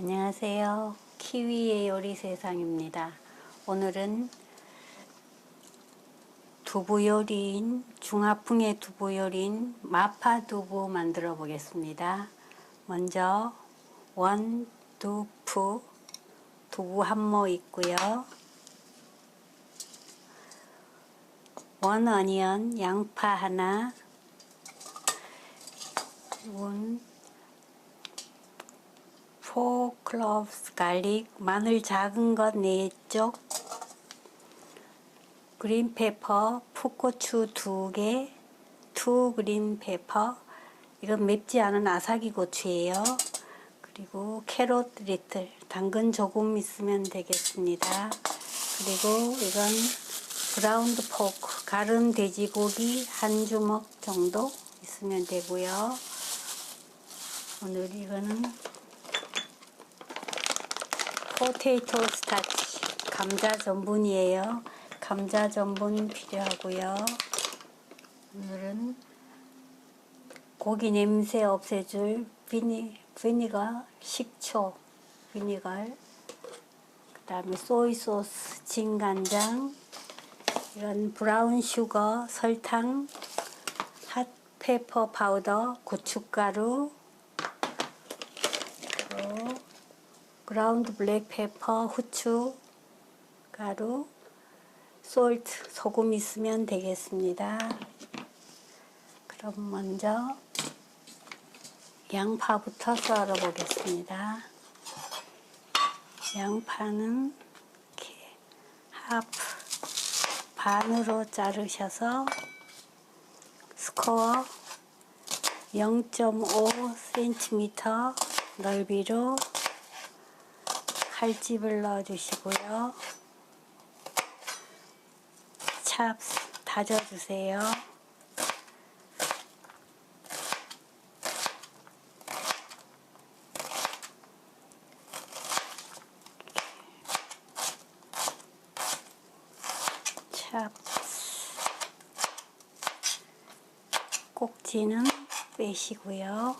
안녕하세요. 키위의 요리 세상입니다. 오늘은 두부 요리인 중화풍의 두부 요리인 마파두부 만들어 보겠습니다. 먼저 원두부 두부 한 모 있고요. 원어니언 양파 하나, 4 cloves 갈릭 마늘 작은 것 4쪽, 그린 페퍼 풋고추 2개, 2 그린 페퍼, 이건 맵지 않은 아삭이 고추예요. 그리고 캐럿 리틀, 당근 조금 있으면 되겠습니다. 그리고 이건 브라운드 포크, 가른 돼지고기 한 주먹 정도 있으면 되고요. 오늘 이거는 포테이토 스타치, 감자 전분이에요. 감자 전분 필요하고요. 오늘은 고기 냄새 없애줄 비니걸, 식초, 비니걸, 그 다음에 소이 소스, 진간장, 이건 브라운 슈거, 설탕, 핫 페퍼 파우더, 고춧가루, 그리고 그라운드 블랙 페퍼, 후추 가루, 솔트, 소금 있으면 되겠습니다. 그럼 먼저 양파부터 썰어 보겠습니다. 양파는 이렇게 반으로 자르셔서 스코어 0.5cm 넓이로 칼집을 넣어 주시고요. 찹스 다져 주세요. 찹스 꼭지는 빼시고요.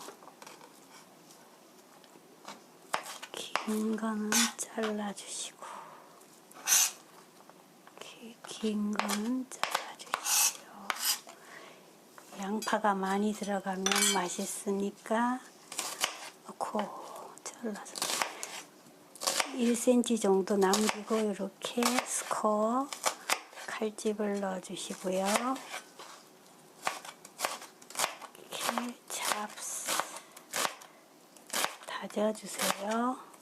긴 거는 잘라주시고, 이렇게 긴 거는 잘라주시고요. 양파가 많이 들어가면 맛있으니까 넣고 잘라서 1cm 정도 남기고 이렇게 스코어 칼집을 넣어주시고요. 이렇게 찹스 다져주세요.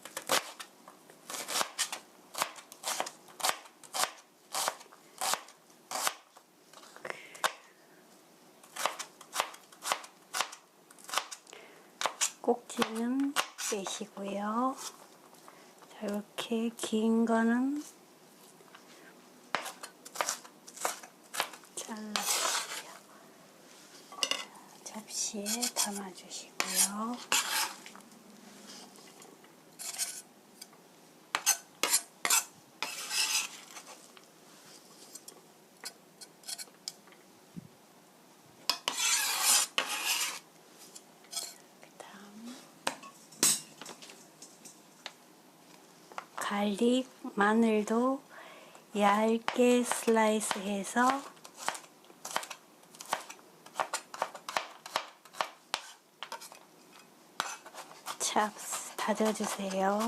꼭지는 빼시고요. 자, 이렇게 긴 거는 잘라주시고요. 접시에 담아주시고요. 갈릭, 마늘도 얇게 슬라이스 해서 찹스 다져주세요.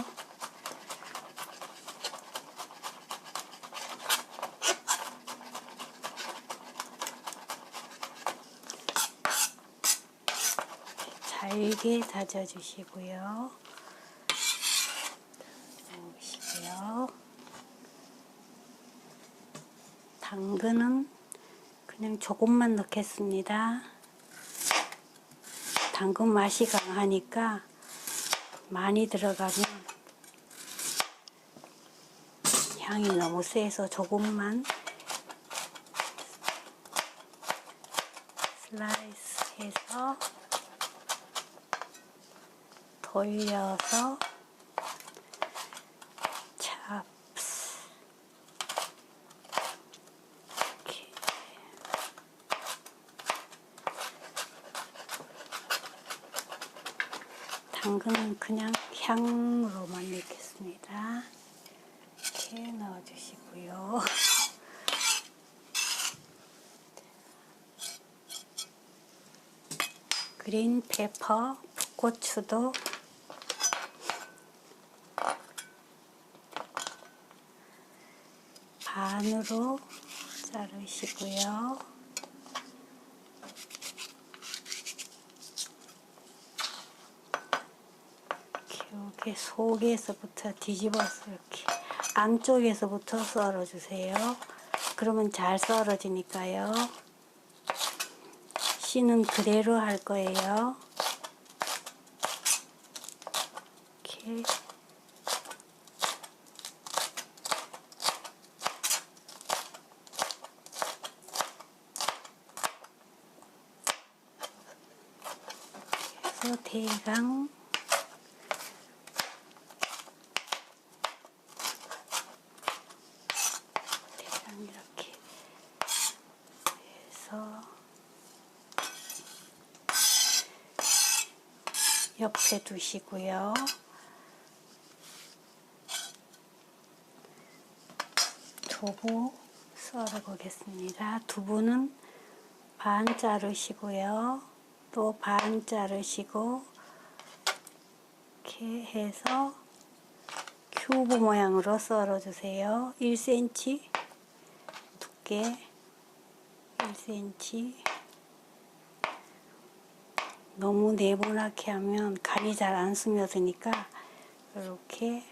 잘게 다져주시고요. 당근은 그냥 조금만 넣겠습니다. 당근 맛이 강하니까 많이 들어가면 향이 너무 세서 조금만 슬라이스 해서 돌려서 찹스 이렇게 당근은 그냥 향으로만 넣겠습니다. 이렇게 넣어주시고요. 그린 페퍼, 풋고추도 반으로 자르시고요. 이렇게 속에서부터 뒤집어서 이렇게 안쪽에서부터 썰어주세요. 그러면 잘 썰어지니까요. 씨는 그대로 할 거예요. 이렇게 해서 대강 이렇게 해서 옆에 두시고요. 두부 썰어 보겠습니다. 두부는 반 자르시고요. 또 반 자르시고 이렇게 해서 큐브 모양으로 썰어 주세요. 1cm 두께 1cm. 너무 네모나게 하면 간이 잘 안 스며드니까 이렇게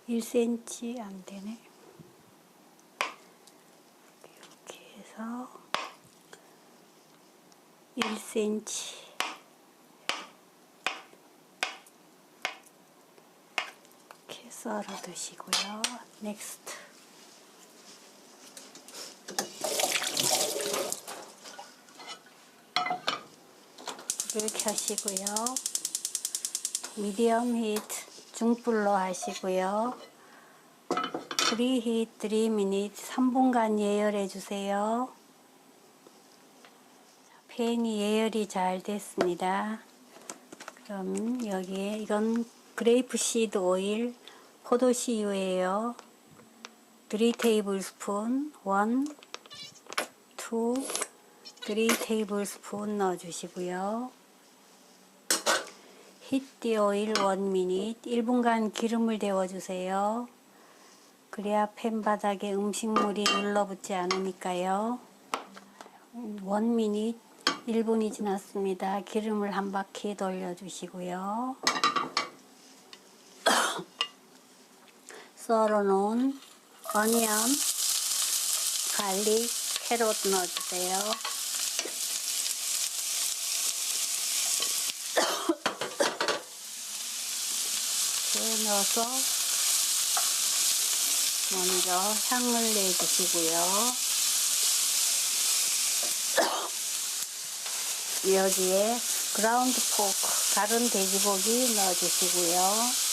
1cm 안 되네. 이렇게 해서 1cm 이렇게 썰어 두시고요. 넥스트. 불을 켜시고요. 미디엄 히트 중불로 하시고요. 프리히트 3미닛 3분간 예열해 주세요. 팬이 예열이 잘 됐습니다. 그럼 여기에 이건 그레이프 시드 오일 포도씨유예요. 3 테이블스푼 1, 2, 3 테이블스푼 넣어주시고요. 히트 오일 1미닛 1분간 기름을 데워주세요. 그래야 팬 바닥에 음식물이 눌러붙지 않으니까요. 1미닛 1분이 지났습니다. 기름을 한 바퀴 돌려주시고요. 썰어놓은 어니언, 갈릭, 캐럿 넣어주세요. 이렇게 넣어서 먼저 향을 내주시고요. 여기에 그라운드 포크, 다른 돼지고기 넣어주시고요.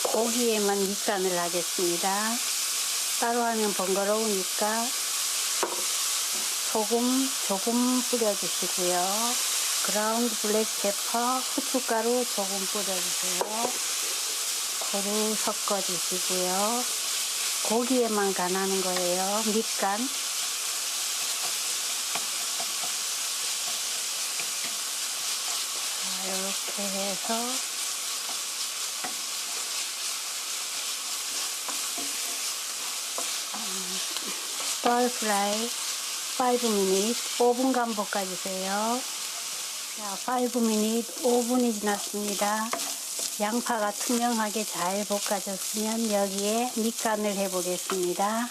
고기에만 밑간을 하겠습니다. 따로 하면 번거로우니까 소금 조금 뿌려주시고요. 그라운드 블랙 페퍼, 후춧가루 조금 뿌려주세요. 고루 섞어주시고요. 고기에만 간하는 거예요. 밑간. 자, 이렇게 해서 스터 프라이 5미닛 5분간 볶아주세요. 자, 5미닛 5분이 지났습니다. 양파가 투명하게 잘 볶아졌으면 여기에 밑간을 해 보겠습니다.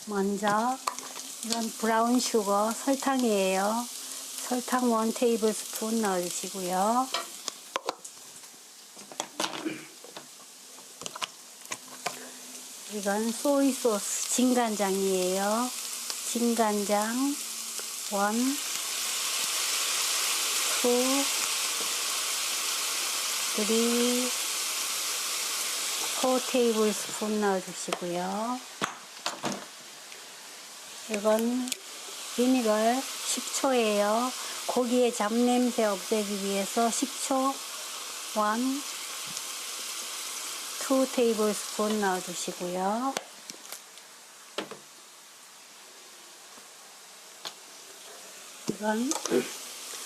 먼저 이건 브라운 슈거 설탕이에요. 설탕 1 테이블스푼 넣어주시고요. 이건 소이 소스 진간장이에요. 진간장 1, 2, 4 테이블 스푼 넣어주시고요. 이건 비니걸 식초예요. 고기의 잡냄새 없애기 위해서 식초 2 테이블 스푼 넣어주시고요. 이건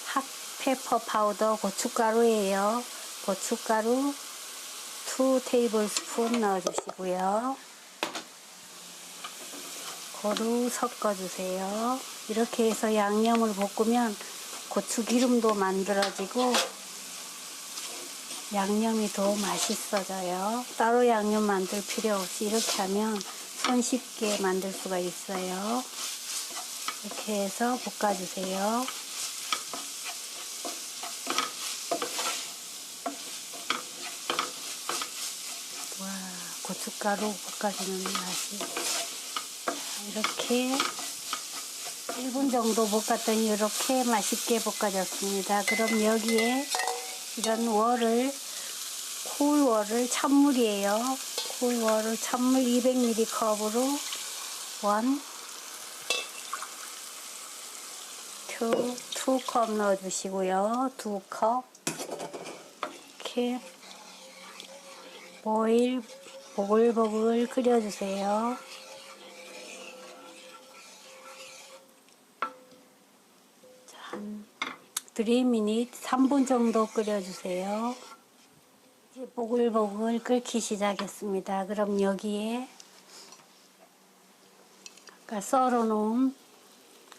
핫페퍼 파우더 고춧가루예요. 고춧가루 2 테이블 스푼 넣어주시고요. 고루 섞어주세요. 이렇게 해서 양념을 볶으면 고추기름도 만들어지고 양념이 더 맛있어져요. 따로 양념 만들 필요 없이 이렇게 하면 손쉽게 만들 수가 있어요. 이렇게 해서 볶아주세요. 와, 고춧가루 볶아주는 맛이. 이렇게 1분 정도 볶았더니 이렇게 맛있게 볶아졌습니다. 그럼 여기에 이런 쿨워를 찬물이에요. 쿨워를 찬물 200ml 컵으로 2컵 넣어주시고요. 2컵 이렇게 보글보글 끓여주세요. 한 3미닛 3분 정도 끓여주세요. 이제 보글보글 끓기 시작했습니다. 그럼 여기에 아까 썰어놓은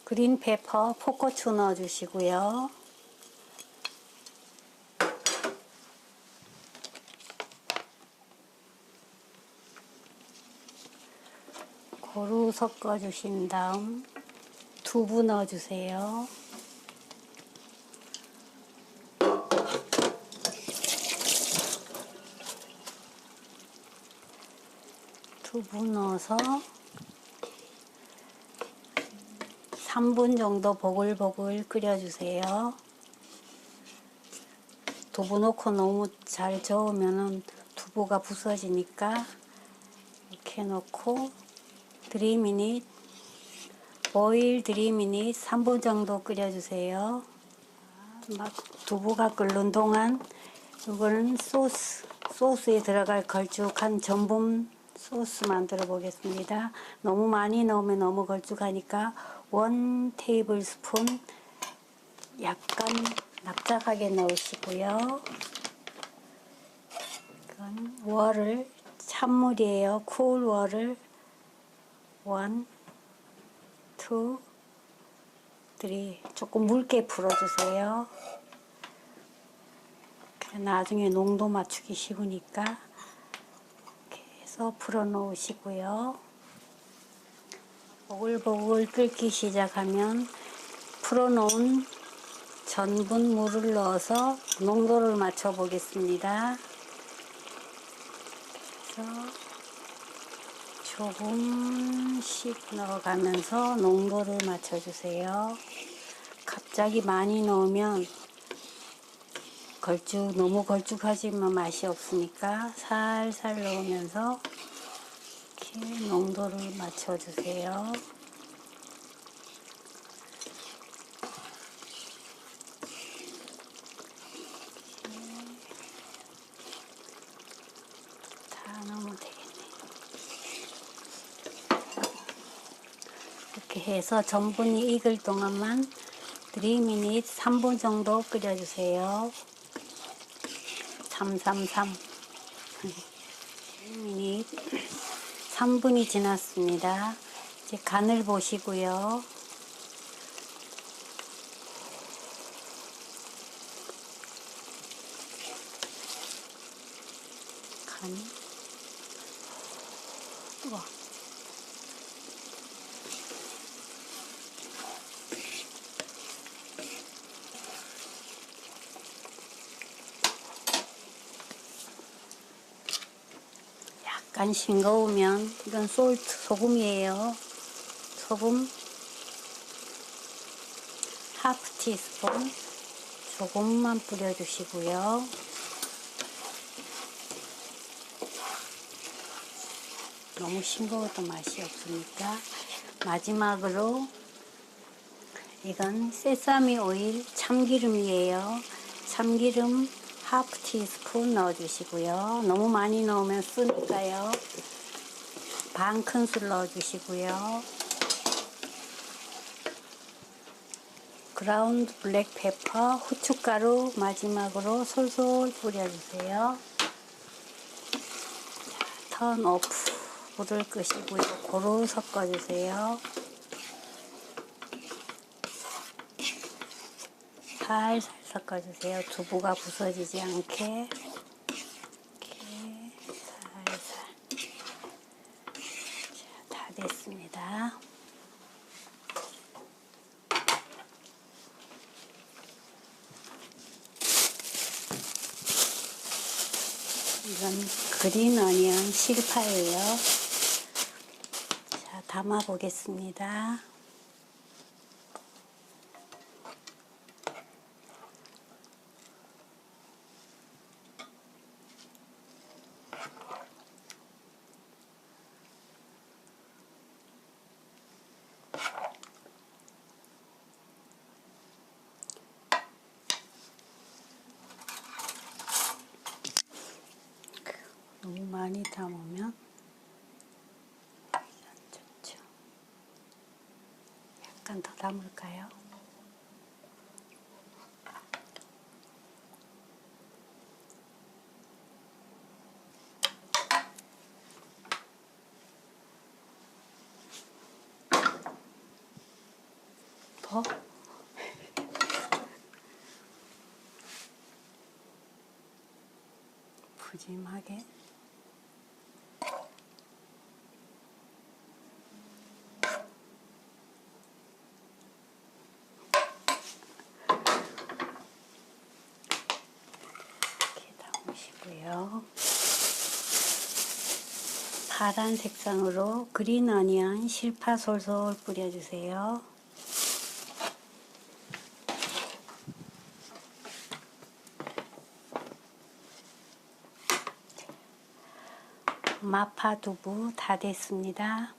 그린페퍼, 풋고추 넣어주시고요. 고루 섞어주신 다음 두부 넣어주세요. 두부 넣어서 3분 정도 보글보글 끓여주세요. 두부 넣고 너무 잘 저으면 두부가 부서지니까 이렇게 넣고 3미닛 보일 3미닛 3분 정도 끓여주세요. 막 두부가 끓는 동안 이거는 소스에 들어갈 걸쭉한 전분 소스 만들어 보겠습니다. 너무 많이 넣으면 너무 걸쭉하니까 1 테이블 스푼 약간 납작하게 넣으시고요. 이건 찬물이에요. 쿨워를 1, 2, 3 조금 묽게 풀어주세요. 나중에 농도 맞추기 쉬우니까 이렇게 해서 풀어 놓으시고요. 보글보글 끓기 시작하면 풀어놓은 전분 물을 넣어서 농도를 맞춰 보겠습니다. 그래서 조금씩 넣어가면서 농도를 맞춰주세요. 갑자기 많이 넣으면 너무 걸쭉하지만 맛이 없으니까 살살 넣으면서 이렇게 농도를 맞춰주세요. 다 넣으면 되겠네. 이렇게 해서 전분이 익을 동안만 3미닛 3분 정도 끓여주세요. 333 3미닛 3분이 지났습니다. 이제 간을 보시고요. 간. 우와. 약간 싱거우면 이건 소금이에요. 소금 하프 티스푼 조금만 뿌려주시고요. 너무 싱거워도 맛이 없으니까. 마지막으로 이건 세사미 오일 참기름이에요. 참기름 하프 티스푼 넣어주시고요. 너무 많이 넣으면 쓰니까요. 반 큰술 넣어주시고요. 그라운드 블랙 페퍼, 후춧가루 마지막으로 솔솔 뿌려주세요. 턴 오프, 불을 끄시고요. 고루 섞어주세요. 살살 섞어주세요. 두부가 부서지지 않게. 이렇게 살살. 자, 다 됐습니다. 이건 그린 어니언 실파예요. 자, 담아 보겠습니다. 너무 많이 담으면 안 좋죠. 약간 더 담을까요? 더? 푸짐하게. 이렇게 담으시고요. 파란 색상으로 그린 어니언 실파 솔솔 뿌려주세요. 마파 두부 다 됐습니다.